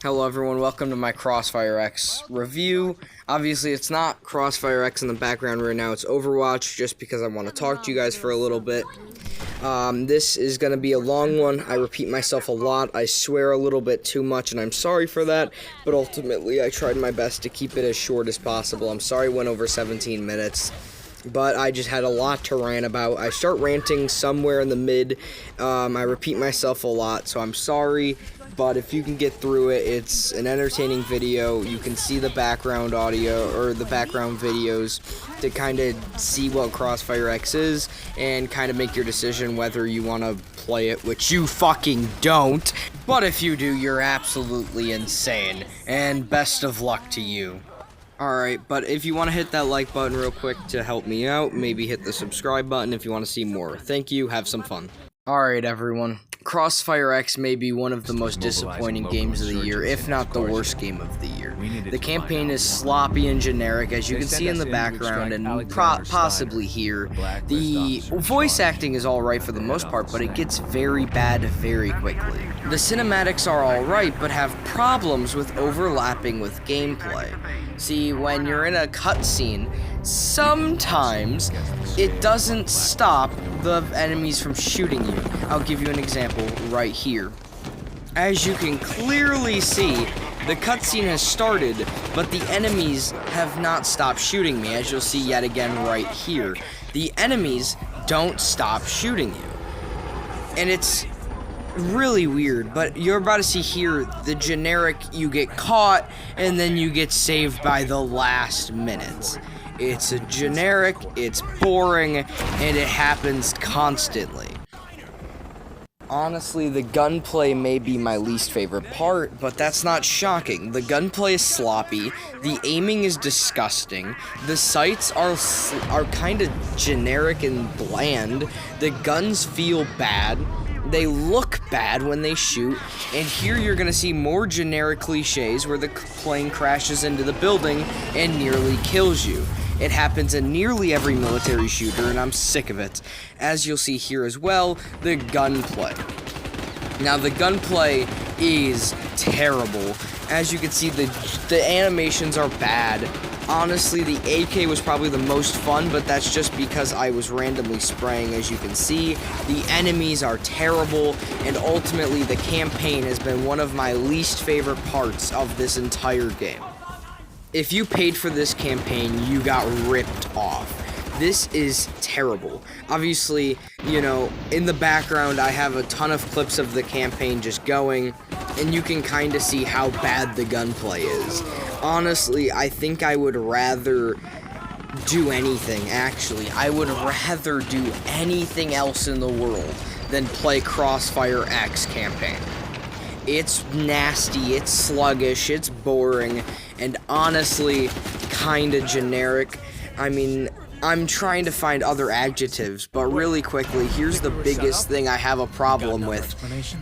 Hello everyone, welcome to my Crossfire X review. Obviously it's not Crossfire X in the background right now, it's Overwatch, just because I want to talk to you guys for a little bit. This is going to be a long one. I repeat myself a lot, I swear a little bit too much, and I'm sorry for that, but ultimately I tried my best to keep it as short as possible. I'm sorry it went over 17 minutes. But I just had a lot to rant about. I start ranting somewhere in the mid. I repeat myself a lot, so I'm sorry. But if you can get through it, it's an entertaining video. You can see the background audio or the background videos to kind of see what Crossfire X is and kind of make your decision whether you want to play it, which you fucking don't. But if you do, you're absolutely insane. And best of luck to you. Alright, but if you want to hit that like button real quick to help me out, maybe hit the subscribe button if you want to see more. Thank you, have some fun. Alright everyone, Crossfire X may be one of the most disappointing games of the year, if not the worst game of the year. The campaign is sloppy and generic, as you can see in the background and possibly here. The voice acting is alright for the most part, but it gets very bad very quickly. The cinematics are alright, but have problems with overlapping with gameplay. See, when you're in a cutscene, sometimes it doesn't stop the enemies from shooting you. I'll give you an example right here. As you can clearly see, the cutscene has started, but the enemies have not stopped shooting me, as you'll see yet again right here. The enemies don't stop shooting you. And it's really weird, but you're about to see here the generic you get caught and then you get saved by the last minute. It's a generic, it's boring, and it happens constantly. Honestly, the gunplay may be my least favorite part, but that's not shocking. The gunplay is sloppy, the aiming is disgusting, the sights are kind of generic and bland, the guns feel bad, they look bad when they shoot, and here you're gonna see more generic cliches where the plane crashes into the building and nearly kills you. It happens in nearly every military shooter, and I'm sick of it. As you'll see here as well, the gunplay. Now, the gunplay is terrible. As you can see, the animations are bad. Honestly, the AK was probably the most fun, but that's just because I was randomly spraying, as you can see. The enemies are terrible, and ultimately the campaign has been one of my least favorite parts of this entire game. If you paid for this campaign, you got ripped off. This is terrible. Obviously, you know, in the background I have a ton of clips of the campaign just going, and you can kind of see how bad the gunplay is. Honestly, I think I would rather do anything, actually. I would rather do anything else in the world than play Crossfire X campaign. It's nasty, it's sluggish, it's boring, and honestly, kinda generic. I mean, I'm trying to find other adjectives, but really quickly, here's the biggest thing I have a problem with,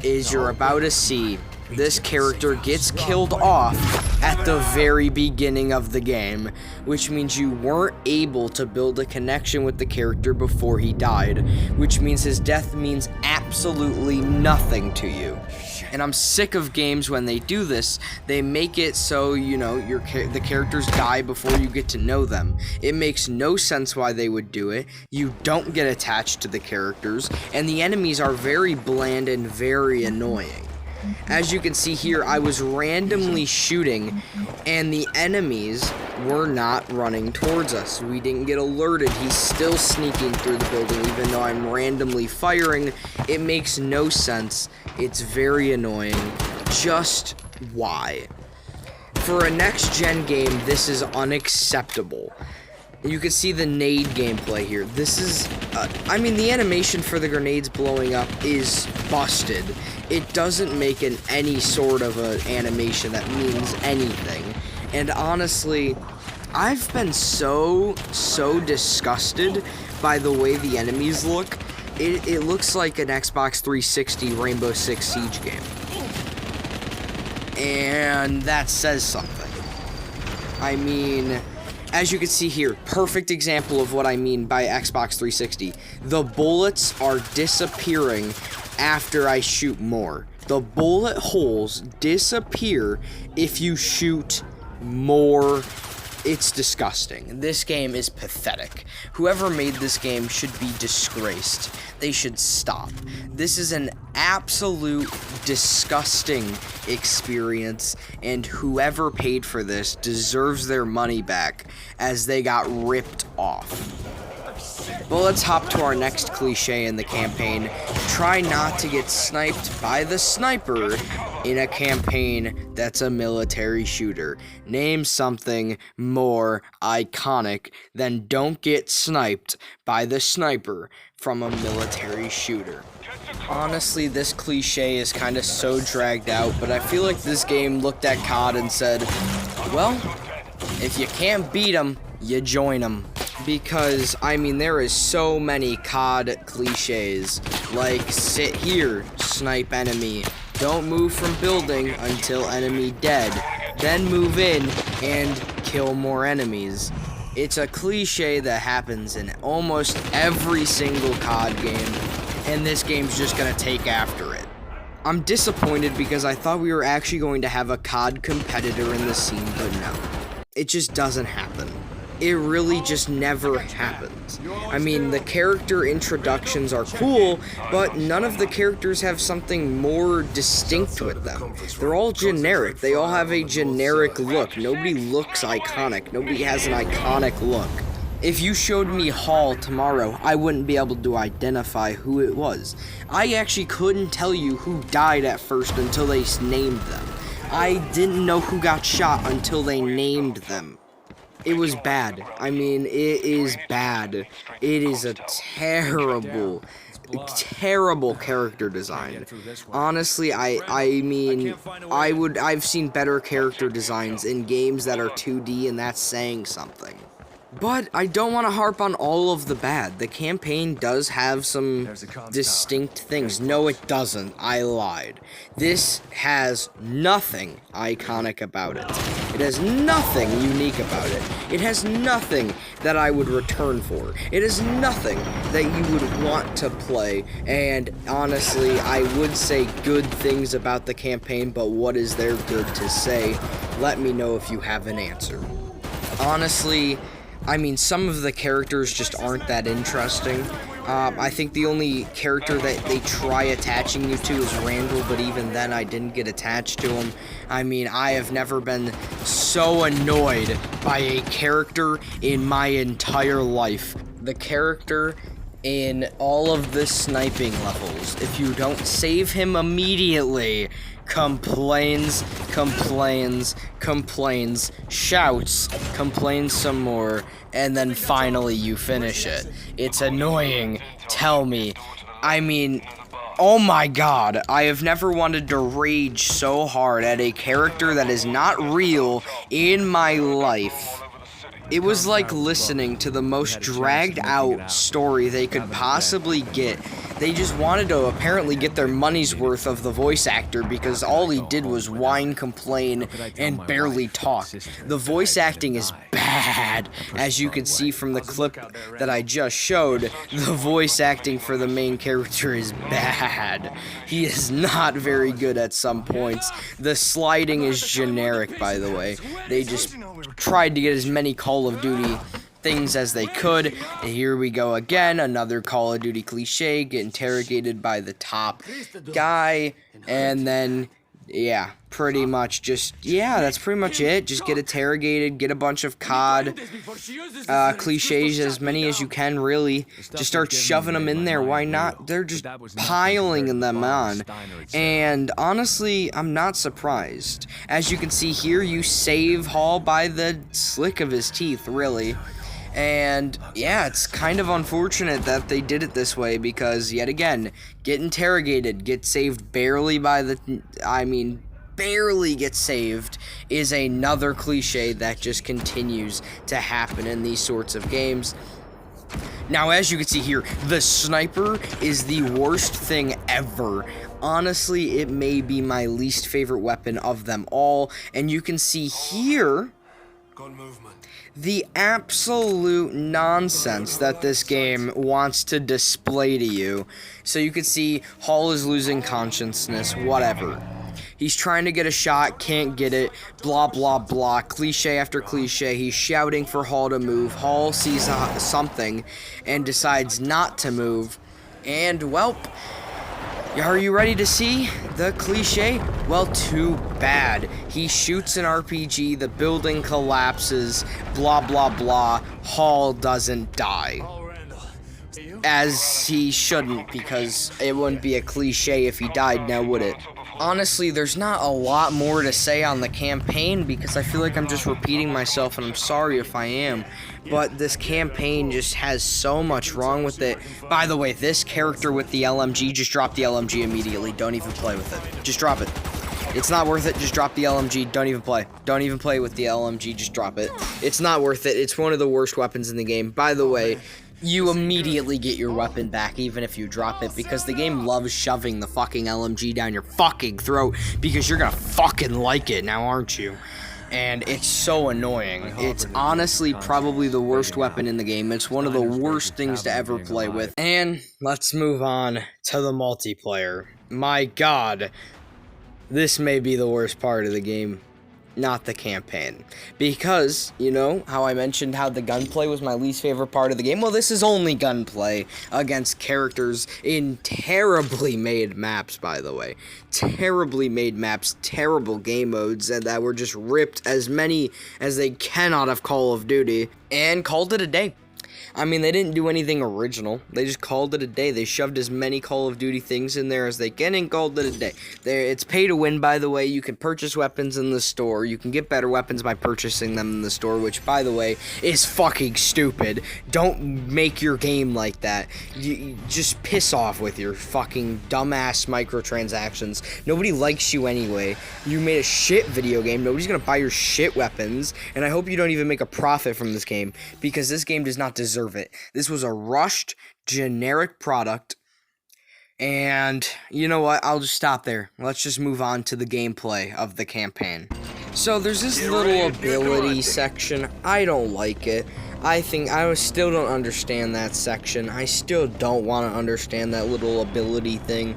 is you're about to see this character gets killed off at the very beginning of the game, which means you weren't able to build a connection with the character before he died, which means his death means absolutely nothing to you. And I'm sick of games when they do this. They make it so, you know, the characters die before you get to know them. It makes no sense why they would do it. You don't get attached to the characters, and the enemies are very bland and very annoying. As you can see here, I was randomly shooting, and the enemies were not running towards us. We didn't get alerted. He's still sneaking through the building, even though I'm randomly firing. It makes no sense. It's very annoying. Just why? For a next-gen game, this is unacceptable. You can see the nade gameplay here. This is, I mean, the animation for the grenades blowing up is busted. It doesn't make any sort of an animation that means anything. And honestly, I've been so disgusted by the way the enemies look. It looks like an Xbox 360 Rainbow Six Siege game. And that says something. I mean, as you can see here, perfect example of what I mean by Xbox 360. The bullets are disappearing after I shoot more. The bullet holes disappear if you shoot more. It's disgusting. This game is pathetic. Whoever made this game should be disgraced. They should stop. This is an absolute disgusting experience, and whoever paid for this deserves their money back, as they got ripped off. Well, let's hop to our next cliche in the campaign. Try not to get sniped by the sniper in a campaign that's a military shooter. Name something more iconic than don't get sniped by the sniper from a military shooter. Honestly, this cliche is kind of so dragged out, but I feel like this game looked at COD and said, well, if you can't beat them, you join them. Because, I mean, there is so many COD cliches, like sit here, snipe enemy, don't move from building until enemy dead, then move in and kill more enemies. It's a cliche that happens in almost every single COD game, and this game's just gonna take after it. I'm disappointed because I thought we were actually going to have a COD competitor in the scene, but no. It just doesn't happen. It really just never happens. I mean, the character introductions are cool, but none of the characters have something more distinct with them. They're all generic. They all have a generic look. Nobody looks iconic. Nobody has an iconic look. If you showed me Hall tomorrow, I wouldn't be able to identify who it was. I actually couldn't tell you who died at first until they named them. I didn't know who got shot until they named them. It was bad. I mean, it is bad. It is a terrible character design. Honestly, I've seen better character designs in games that are 2D, and that's saying something. But I don't want to harp on all of the bad. The campaign does have some distinct things. No, it doesn't. I lied. This has nothing iconic about it. It has nothing unique about it. It has nothing that I would return for. It has nothing that you would want to play. And honestly, I would say good things about the campaign, but what is there good to say? Let me know if you have an answer. Honestly, I mean, some of the characters just aren't that interesting. I think the only character that they try attaching you to is Randall, but even then I didn't get attached to him. I mean, I have never been so annoyed by a character in my entire life. The character in all of the sniping levels, if you don't save him immediately, complains, shouts, complains some more, and then finally you finish it. It's annoying. Tell me. I mean, oh my god, I have never wanted to rage so hard at a character that is not real in my life. It was like listening to the most dragged out story they could possibly get. They just wanted to apparently get their money's worth of the voice actor because all he did was whine, complain, and barely talk. The voice acting is bad. As you can see from the clip that I just showed, the voice acting for the main character is bad. He is not very good at some points. The sliding is generic, by the way. They just tried to get as many Call of Duty things as they could. And here we go again, another Call of Duty cliche, get interrogated by the top guy, and then, yeah, pretty much just, yeah, that's pretty much it. Just get interrogated, get a bunch of COD cliches, as many as you can, really. Just start shoving them in there, why not? They're just piling them on. And honestly, I'm not surprised. As you can see here, you save Hall by the slick of his teeth, really. And yeah, it's kind of unfortunate that they did it this way because, yet again, get interrogated, get saved barely by the, barely get saved is another cliche that just continues to happen in these sorts of games. Now, as you can see here, the sniper is the worst thing ever. Honestly, it may be my least favorite weapon of them all, and you can see here, The absolute nonsense that this game wants to display to you. So you could see Hall is losing consciousness, whatever. He's trying to get a shot, can't get it, blah, blah, blah, cliche after cliche. He's shouting for Hall to move. Hall sees something and decides not to move. And, well, are you ready to see the cliche? Well, too bad. He shoots an RPG, the building collapses, blah, blah, blah. Hall doesn't die. As he shouldn't, because it wouldn't be a cliche if he died, now would it? Honestly, there's not a lot more to say on the campaign because I feel like I'm just repeating myself, and I'm sorry if I am. But this campaign just has so much wrong with it. By the way, this character with the LMG, just drop the LMG immediately. Don't even play with it. Just drop it. It's not worth it. Just drop the LMG. Don't even play. Don't even play with the LMG. Just drop it. It's not worth it. It's one of the worst weapons in the game. By the way, you immediately get your weapon back even if you drop it because the game loves shoving the fucking LMG down your fucking throat because you're gonna fucking like it now, aren't you? And it's so annoying. It's honestly probably the worst weapon in the game. It's one of the worst things to ever play with. And let's move on to the multiplayer. My god, this may be the worst part of the game. Not the campaign. Because, you know, how I mentioned how the gunplay was my least favorite part of the game? Well, this is only gunplay against characters in terribly made maps, by the way. Terribly made maps, terrible game modes, and that were just ripped as many as they can out of Call of Duty, and called it a day. I mean, they didn't do anything original. They just called it a day. They shoved as many Call of Duty things in there as they can and called it a day. It's pay to win, by the way. You can purchase weapons in the store. You can get better weapons by purchasing them in the store, which, by the way, is fucking stupid. Don't make your game like that. You just piss off with your fucking dumbass microtransactions. Nobody likes you anyway. You made a shit video game. Nobody's gonna buy your shit weapons. And I hope you don't even make a profit from this game, because this game does not deserve it. This was a rushed, generic product, and you know what? I'll just stop there. Let's just move on to the gameplay of the campaign. So there's this little ability section. I don't like it. I still don't understand that section. I still don't want to understand that little ability thing.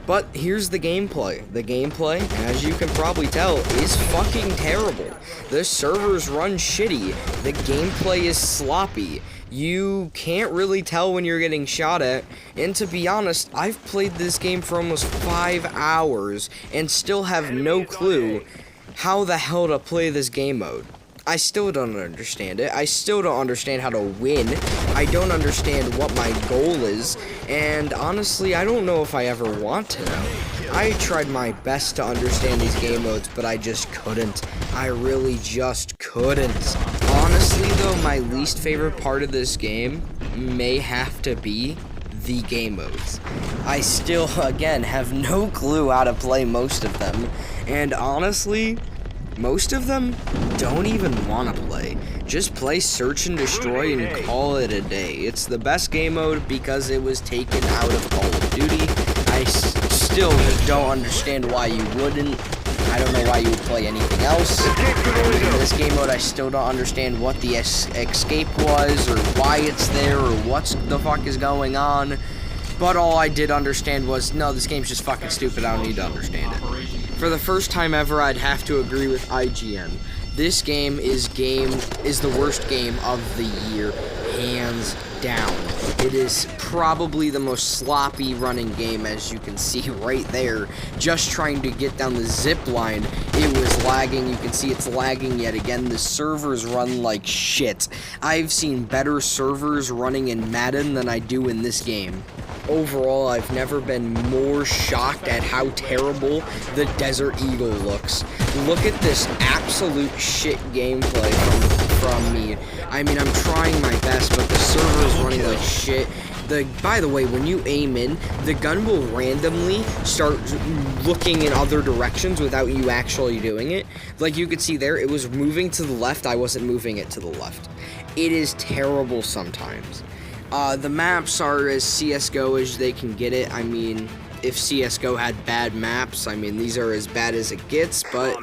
But here's the gameplay. The gameplay, as you can probably tell, is fucking terrible. The servers run shitty. The gameplay is sloppy. You can't really tell when you're getting shot at. And to be honest, I've played this game for almost 5 hours and still have no clue how the hell to play this game mode. I still don't understand it. I still don't understand how to win. I don't understand what my goal is. And honestly, I don't know if I ever want to know. I tried my best to understand these game modes, but I just couldn't. I really just couldn't. Honestly, though, my least favorite part of this game may have to be the game modes. I still, again, have no clue how to play most of them. And honestly, most of them don't even want to play. Just play Search and Destroy and call it a day. It's the best game mode because it was taken out of Call of Duty. I still just don't understand why you wouldn't. I don't know why you would play anything else. In this game mode, I still don't understand what the escape was, or why it's there, or what the fuck is going on. But all I did understand was, no, this game's just fucking stupid. I don't need to understand it. For the first time ever, I'd have to agree with IGN. This game is the worst game of the year, hands down. It is probably the most sloppy running game, as you can see right there. Just trying to get down the zip line, it was lagging. You can see it's lagging yet again. The servers run like shit. I've seen better servers running in Madden than I do in this game. Overall, I've never been more shocked at how terrible the Desert Eagle looks. Look at this absolute shit gameplay from me. I mean, I'm trying my best, but the server is running like shit. By the way, when you aim in, the gun will randomly start looking in other directions without you actually doing it. Like you could see there, it was moving to the left. I wasn't moving it to the left. It is terrible sometimes. The maps are as CSGO as they can get it. I mean, if CSGO had bad maps. I mean, these are as bad as it gets, but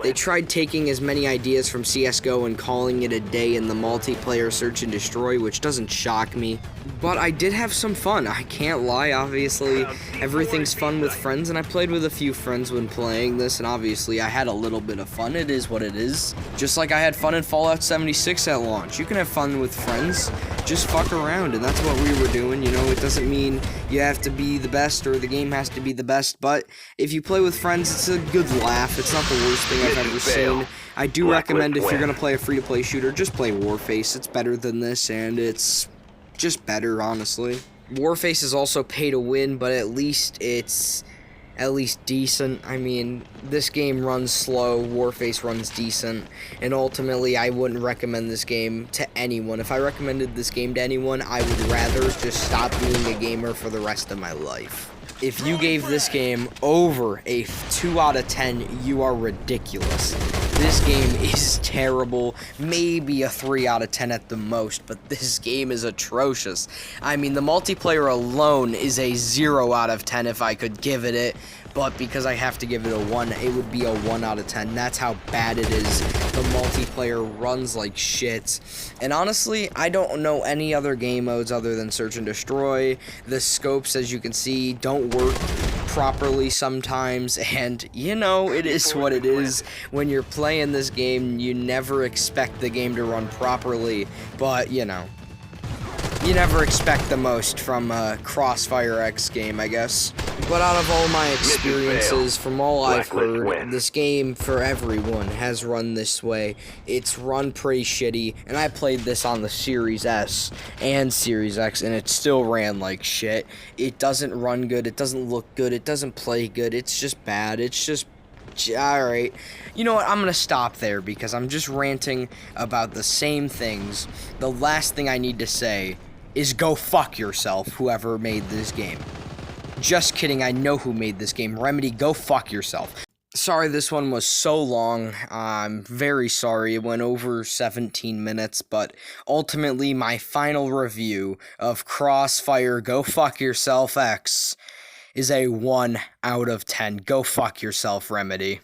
they tried taking as many ideas from CSGO and calling it a day in the multiplayer search and destroy, which doesn't shock me. But I did have some fun, I can't lie. Obviously, everything's fun with friends, and I played with a few friends when playing this, and obviously I had a little bit of fun. It is what it is. Just like I had fun in Fallout 76 at launch. You can have fun with friends, just fuck around, and that's what we were doing. You know, it doesn't mean you have to be the best or the game has to be the best, but if you play with friends, it's a good laugh. It's not the worst thing I've ever seen. I do recommend, if you're gonna play a free-to-play shooter, just play Warface. It's better than this, and it's just better, honestly. Warface is also pay to win, but at least it's decent. I mean, this game runs slow, Warface runs decent, and ultimately I wouldn't recommend this game to anyone. If I recommended this game to anyone, I would rather just stop being a gamer for the rest of my life. If you gave this game over a 2 out of 10, you are ridiculous. This game is terrible, maybe a 3 out of 10 at the most, but this game is atrocious. I mean, the multiplayer alone is a 0 out of 10 if I could give it, but because I have to give it a 1, it would be a 1 out of 10. That's how bad it is. The multiplayer runs like shit. And honestly, I don't know any other game modes other than Search and Destroy. The scopes, as you can see, don't work properly sometimes, and you know, it is what it is. When you're playing this game, you never expect the game to run properly, but you know, you never expect the most from a Crossfire X game, I guess. But out of all my experiences, from all I've heard, this game for everyone has run this way. It's run pretty shitty, and I played this on the Series S and Series X, and it still ran like shit. It doesn't run good, it doesn't look good, it doesn't play good, it's just bad, it's just... Alright, you know what, I'm gonna stop there because I'm just ranting about the same things. The last thing I need to say is go fuck yourself, whoever made this game. Just kidding, I know who made this game. Remedy, go fuck yourself. Sorry this one was so long. I'm very sorry it went over 17 minutes, but ultimately my final review of Crossfire Go Fuck Yourself X is a 1 out of 10. Go fuck yourself, Remedy.